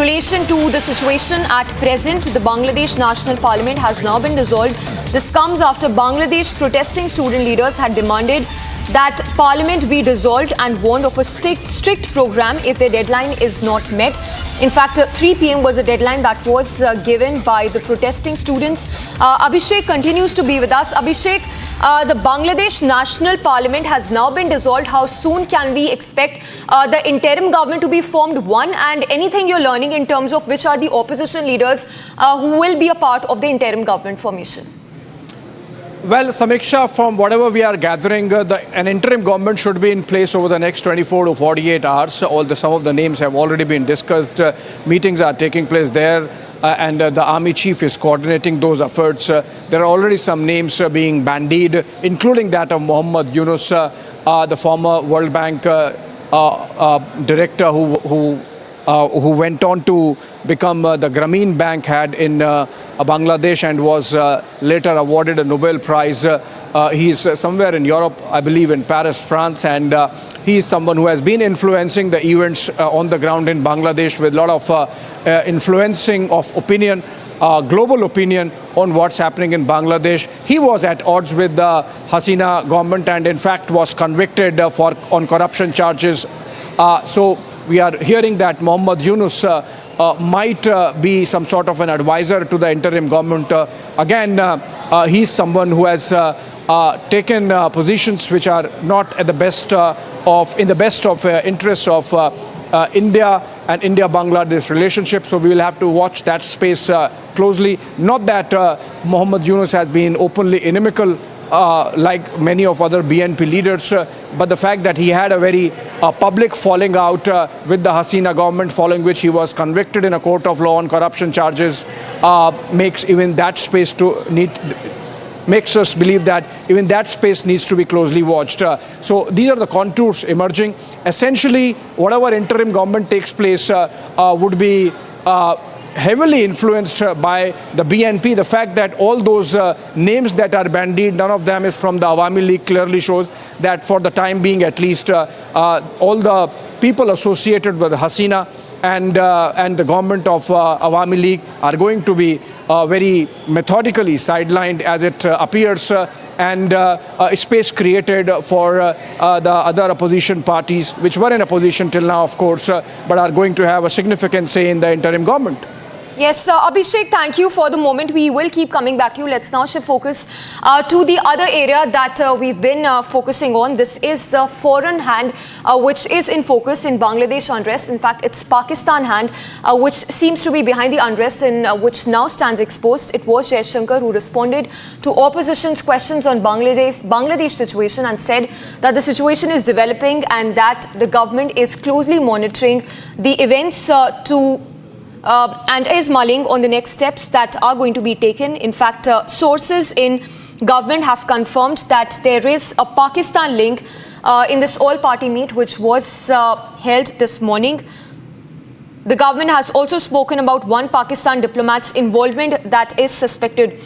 relation to the situation at present, the Bangladesh National Parliament has now been dissolved. This comes after Bangladesh protesting student leaders had demanded that Parliament be dissolved and warned of a strict program if their deadline is not met. In fact, 3 p.m. was a deadline that was given by the protesting students. Abhishek continues to be with us. Abhishek, the Bangladesh National Parliament has now been dissolved. How soon can we expect the interim government to be formed? One, and anything you're learning in terms of which are the opposition leaders who will be a part of the interim government formation? Well, Samiksha, from whatever we are gathering, an interim government should be in place over the next 24 to 48 hours. Some of the names have already been discussed. Meetings are taking place there, and the army chief is coordinating those efforts. There are already some names being bandied, including that of Mohammad Yunus, the former World Bank director who went on to become the Grameen Bank head in Bangladesh and was later awarded a Nobel Prize. He's somewhere in Europe, I believe in Paris, France, and he is someone who has been influencing the events on the ground in Bangladesh with a lot of influencing of opinion, global opinion on what's happening in Bangladesh. He was at odds with the Hasina government and in fact was convicted on corruption charges. So we are hearing that Mohammad Yunus might be some sort of an advisor to the interim government. He's someone who has taken positions which are not at the best interests of India and India-Bangladesh relationship. So we will have to watch that space closely. Not that Mohammad Yunus has been openly inimical like many of other BNP leaders, but the fact that he had a very public falling out with the Hasina government, following which he was convicted in a court of law on corruption charges, makes us believe that even that space needs to be closely watched. So these are the contours emerging. Essentially, whatever interim government takes place would be heavily influenced by the BNP. The fact that all those names that are bandied, none of them is from the Awami League, clearly shows that for the time being at least, all the people associated with Hasina and the government of Awami League are going to be very methodically sidelined as it appears, and a space created for the other opposition parties, which were in opposition till now, of course, but are going to have a significant say in the interim government. Yes, Abhishek, thank you for the moment. We will keep coming back to you. Let's now shift focus to the other area that we've been focusing on. This is the foreign hand, which is in focus in Bangladesh unrest. In fact, it's Pakistan hand, which seems to be behind the unrest and which now stands exposed. It was Jaishankar who responded to opposition's questions on Bangladesh situation and said that the situation is developing and that the government is closely monitoring the events and is mulling on the next steps that are going to be taken. In fact, sources in government have confirmed that there is a Pakistan link in this all-party meet which was held this morning. The government has also spoken about one Pakistan diplomat's involvement that is suspected